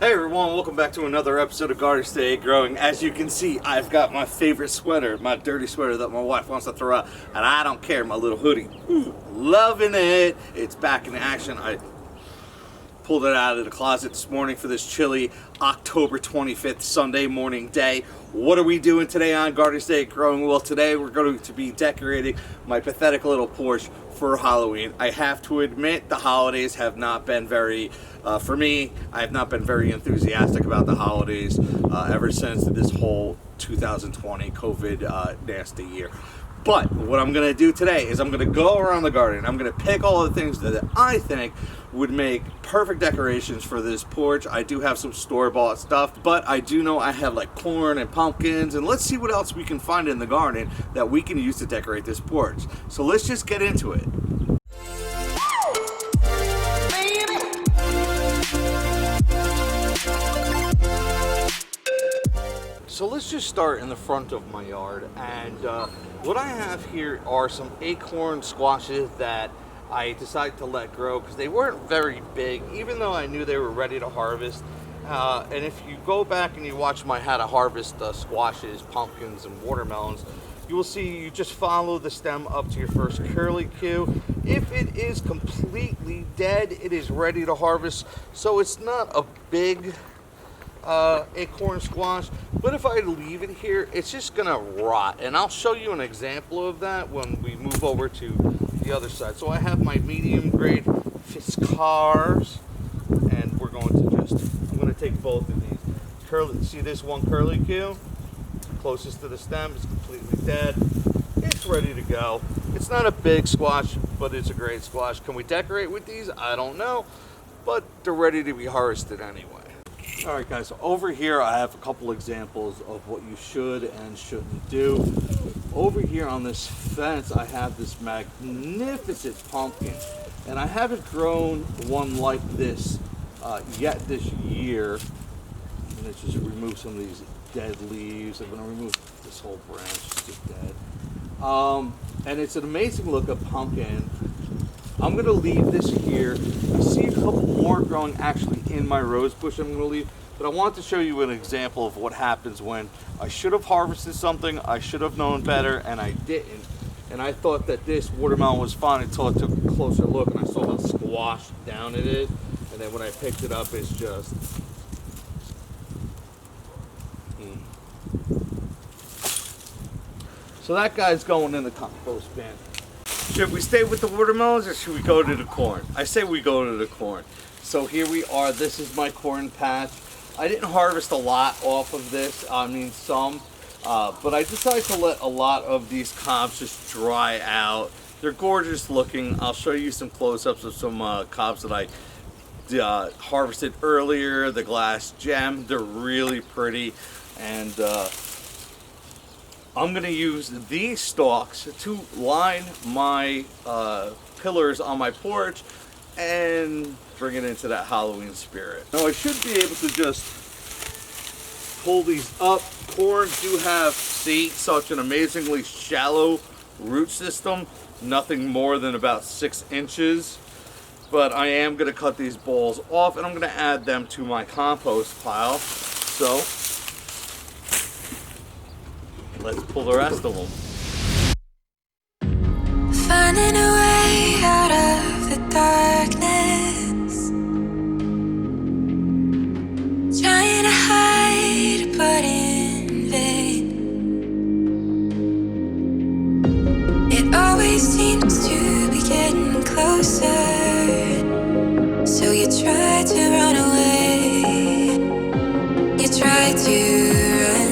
Hey everyone, welcome back to another episode of Gardenstategrowing. As you can see, I've got my favorite sweater, my dirty sweater that my wife wants to throw out, and I don't care, my little hoodie. Loving it. It's back in action. I pulled it out of the closet this morning for this chilly October 25th Sunday morning day. What are we doing today on Gardenstategrowing? Well, today we're going to be decorating my pathetic little porch for Halloween. I have to admit the holidays have not been very, for me, I have not been very enthusiastic about the holidays ever since this whole 2020 COVID nasty year. But what I'm going to do today is I'm going to go around the garden. I'm going to pick all the things that I think would make perfect decorations for this porch. I do have some store-bought stuff, but I do know I have like corn and pumpkins, and let's see what else we can find in the garden that we can use to decorate this porch. So let's just get into it. So let's just start in the front of my yard, and what I have here are some acorn squashes that I decided to let grow because they weren't very big, even though I knew they were ready to harvest. And if you go back and you watch my how to harvest squashes, pumpkins, and watermelons, you will see you just follow the stem up to your first curlicue. If it is completely dead, it is ready to harvest. So it's not a big acorn squash, but if I leave it here, it's just gonna rot, and I'll show you an example of that when we move over to the other side. So I have my medium grade Fiskars, and we're going to I'm going to take both of these. See this one curlicue closest to the stem is completely dead. It's ready to go. It's not a big squash, but it's a great squash. Can we decorate with these? I don't know, but they're ready to be harvested anyway. Alright guys, so over here I have a couple examples of what you should and shouldn't do. Over here on this fence I have this magnificent pumpkin, and I haven't grown one like this yet this year. I'm going to just remove some of these dead leaves. I'm going to remove this whole branch, it's just dead. And it's an amazing looking pumpkin. I'm going to leave this here. I see a couple more growing actually in my rose bush I'm going to leave, but I want to show you an example of what happens when I should have harvested something, I should have known better, and I didn't. And I thought that this watermelon was fine until I took a closer look and I saw how squashed down it is. And then when I picked it up, it's just... So that guy's going in the compost bin. Should we stay with the watermelons or should we go to the corn? I say we go to the corn. So here we are. This is my corn patch. I didn't harvest a lot off of this. I mean some. But I decided to let a lot of these cobs just dry out. They're gorgeous looking. I'll show you some close-ups of some cobs that I harvested earlier. The glass gem. They're really pretty. And I'm going to use these stalks to line my pillars on my porch and bring it into that Halloween spirit. Now I should be able to just pull these up. Corn do have, see, such an amazingly shallow root system. Nothing more than about 6 inches. But I am going to cut these balls off and I'm going to add them to my compost pile. So let's pull the rest of them. Finding a way out of the darkness, trying to hide but in vain. It always seems to be getting closer, so you try to run away, you try to run.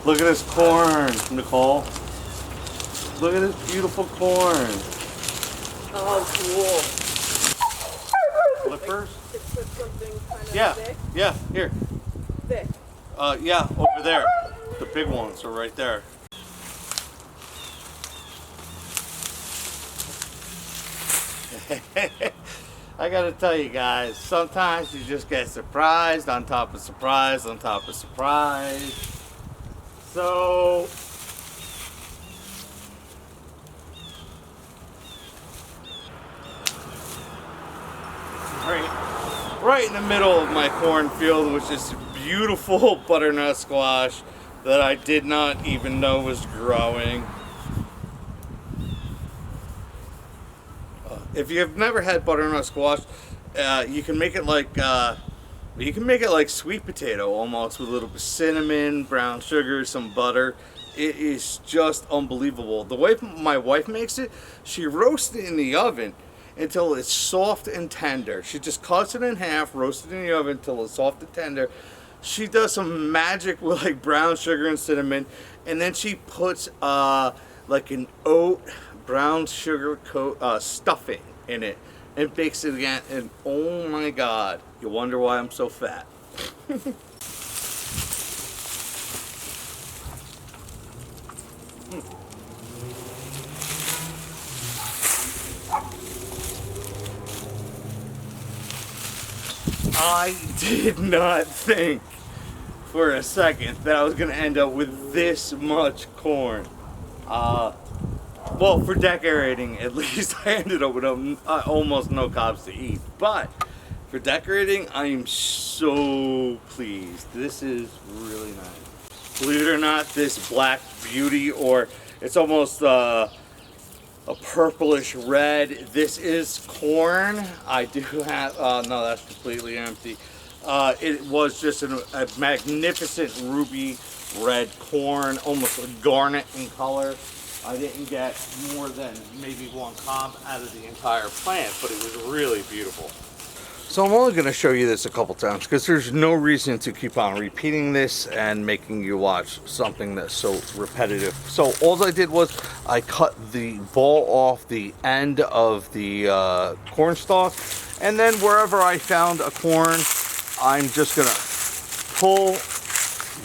Look at this corn, Nicole. Look at this beautiful corn. Oh, cool. Look first? To put something kind of Yeah, thick? yeah, here. Thick. Yeah, over there. The big ones are right there. I gotta tell you guys, sometimes you just get surprised on top of surprise on top of surprise. So, right in the middle of my cornfield was this beautiful butternut squash that I did not even know was growing. If you've never had butternut squash, you can make it like sweet potato almost, with a little bit of cinnamon, brown sugar, some butter. It is just unbelievable. The way my wife makes it, she roasts it in the oven until it's soft and tender. She just cuts it in half, roasts it in the oven until it's soft and tender. She does some magic with like brown sugar and cinnamon, and then she puts like an oat brown sugar stuffing in it and bakes it again, and oh my god, you wonder why I'm so fat. I did not think for a second that I was going to end up with this much corn. Well, for decorating at least, I ended up with almost no cobs to eat. But for decorating, I am so pleased. This is really nice. Believe it or not, this black beauty, or it's almost a purplish red. This is corn. I do have, no, that's completely empty. It was just a magnificent ruby red corn, almost a garnet in color. I didn't get more than maybe one cob out of the entire plant, but it was really beautiful. So I'm only going to show you this a couple times because there's no reason to keep on repeating this and making you watch something that's so repetitive. So all I did was I cut the ball off the end of the corn stalk, and then wherever I found a corn, I'm just going to pull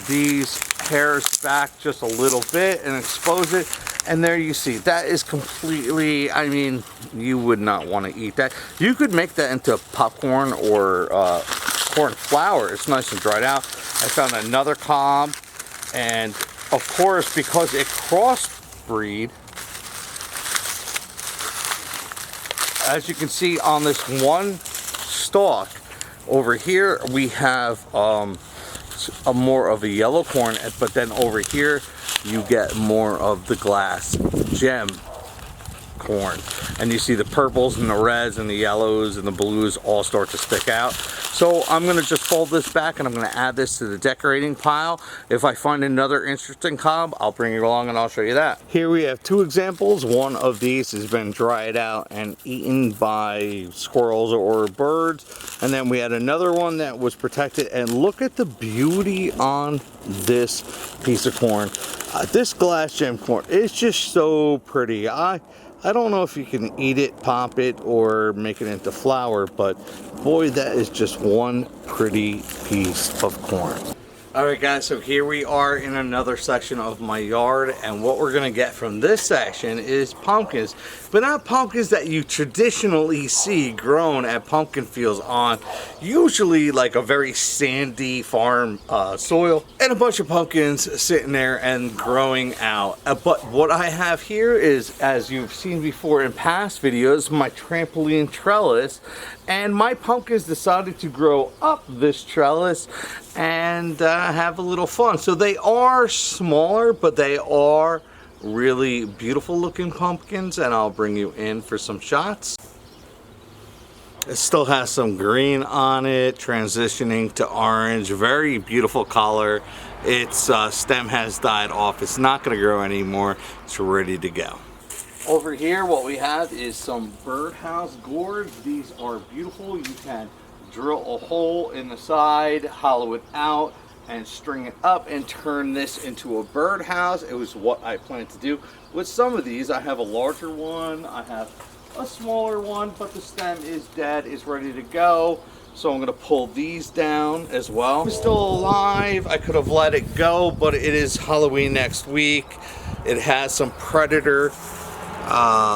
these hairs back just a little bit and expose it. And there you see, that is completely, I mean, you would not want to eat that. You could make that into popcorn or corn flour. It's nice and dried out. I found another cob, and of course, because it crossbreed, as you can see on this one stalk, over here we have a more of a yellow corn, but then over here you get more of the glass gem corn, and you see the purples and the reds and the yellows and the blues all start to stick out. So I'm going to just fold this back and I'm going to add this to the decorating pile. If I find another interesting cob, I'll bring you along and I'll show you that. Here we have two examples. One of these has been dried out and eaten by squirrels or birds, and then we had another one that was protected, and look at the beauty on this piece of corn. This glass gem corn is just so pretty. I don't know if you can eat it, pop it, or make it into flour, but boy, that is just one pretty piece of corn. Alright guys, so here we are in another section of my yard, and what we're going to get from this section is pumpkins. But not pumpkins that you traditionally see grown at pumpkin fields on usually like a very sandy farm soil, and a bunch of pumpkins sitting there and growing out. But what I have here is, as you've seen before in past videos, my trampoline trellis, and my pumpkins decided to grow up this trellis and have a little fun. So they are smaller, but they are really beautiful looking pumpkins, and I'll bring you in for some shots. It still has some green on it, transitioning to orange. Very beautiful color. Its stem has died off. It's not going to grow anymore. It's ready to go. Over here, what we have is some birdhouse gourds. These are beautiful. You can drill a hole in the side, hollow it out, and string it up and turn this into a birdhouse. It was what I planned to do with some of these. I have a larger one. I have a smaller one, but the stem is dead, is ready to go. So I'm gonna pull these down as well. It's still alive. I could have let it go, but it is Halloween next week. It has some predator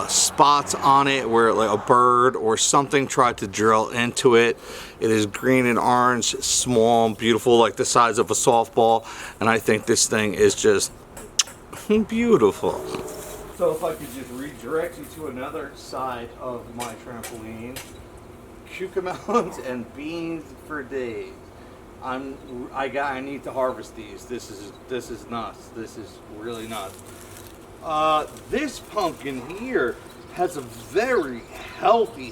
spots on it where like a bird or something tried to drill into it. It is green and orange, small and beautiful, like the size of a softball. And I think this thing is just beautiful. So if I could just redirect you to another side of my trampoline. Cucamelons and beans for days. I need to harvest these. This is nuts. This is really nuts. This pumpkin here has a very healthy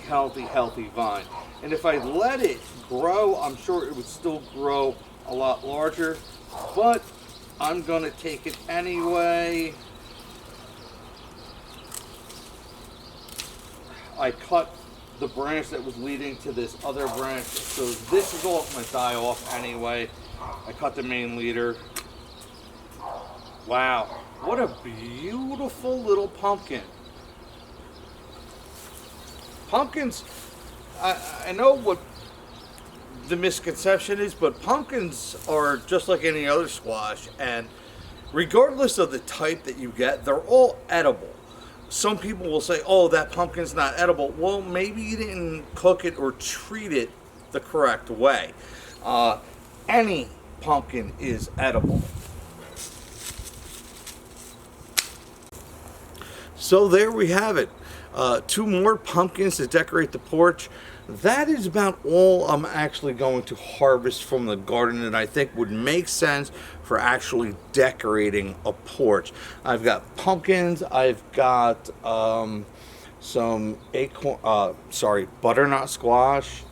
vine. And if I let it grow, I'm sure it would still grow a lot larger. But I'm gonna take it anyway. I cut the branch that was leading to this other branch, so this is all gonna die off anyway. I cut the main leader. Wow, what a beautiful little pumpkin. Pumpkins, I know what the misconception is, but pumpkins are just like any other squash, and regardless of the type that you get, they're all edible. Some people will say, oh, that pumpkin's not edible. Well, maybe you didn't cook it or treat it the correct way. Any pumpkin is edible. So there we have it. 2 more pumpkins to decorate the porch. That is about all I'm actually going to harvest from the garden that I think would make sense for actually decorating a porch. I've got pumpkins, I've got some butternut squash,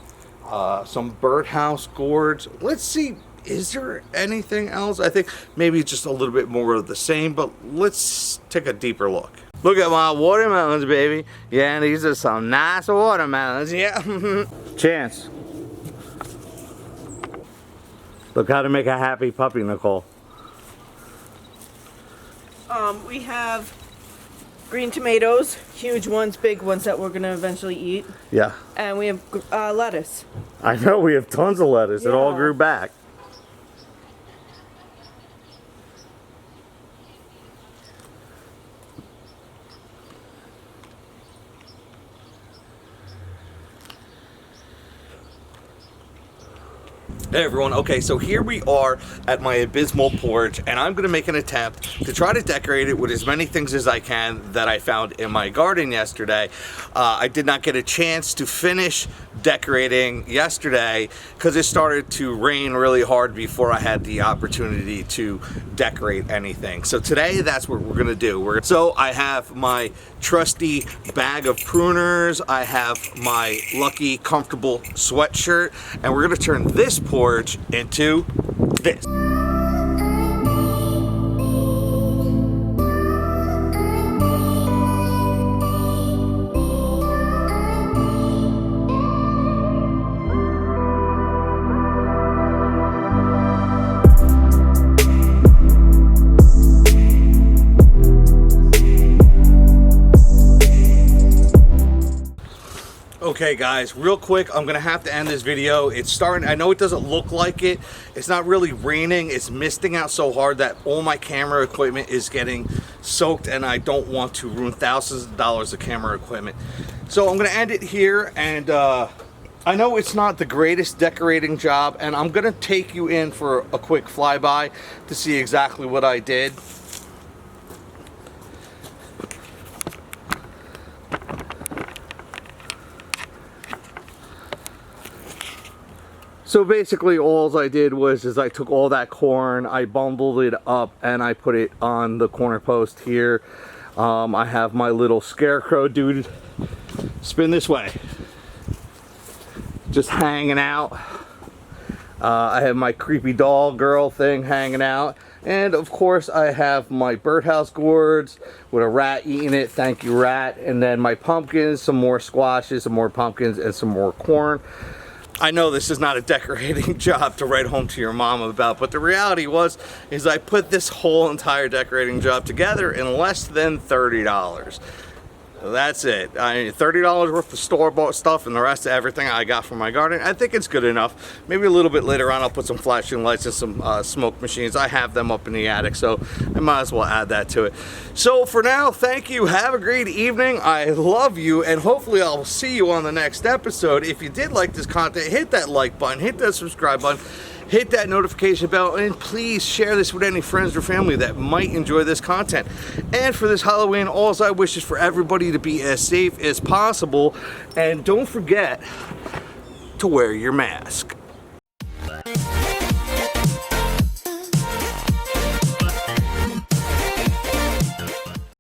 some birdhouse gourds. Let's see, is there anything else? I think maybe just a little bit more of the same, but let's take a deeper look. Look at my watermelons, baby. Yeah, these are some nice watermelons. Yeah. Chance. Look how to make a happy puppy, Nicole. We have green tomatoes, huge ones, big ones that we're gonna eventually eat. Yeah. And we have lettuce. I know, we have tons of lettuce. Yeah. It all grew back. Hey everyone, okay, so here we are at my abysmal porch, and I'm gonna make an attempt to try to decorate it with as many things as I can that I found in my garden yesterday. I did not get a chance to finish decorating yesterday because it started to rain really hard before I had the opportunity to decorate anything. So today, that's what we're gonna do. So I have my trusty bag of pruners, I have my lucky comfortable sweatshirt, and we're gonna turn this porch into this. Okay guys, real quick, I'm gonna have to end this video. It's starting, I know it doesn't look like it. It's not really raining, it's misting out so hard that all my camera equipment is getting soaked, and I don't want to ruin thousands of dollars of camera equipment. So I'm gonna end it here, and I know it's not the greatest decorating job, and I'm gonna take you in for a quick flyby to see exactly what I did. So basically all I did was I took all that corn, I bundled it up, and I put it on the corner post here. I have my little scarecrow dude, spin this way, just hanging out. I have my creepy doll girl thing hanging out. And of course I have my birdhouse gourds with a rat eating it, thank you rat. And then my pumpkins, some more squashes, some more pumpkins, and some more corn. I know this is not a decorating job to write home to your mom about, but the reality is I put this whole entire decorating job together in less than $30. That's it. $30 worth of store-bought stuff and the rest of everything I got from my garden. I think it's good enough. Maybe a little bit later on I'll put some flashing lights and some smoke machines. I have them up in the attic, so I might as well add that to it. So for now, thank you. Have a great evening. I love you, and hopefully I'll see you on the next episode. If you did like this content, hit that like button, hit that subscribe button, hit that notification bell, and please share this with any friends or family that might enjoy this content. And for this Halloween, all I wish is for everybody to be as safe as possible, and don't forget to wear your mask.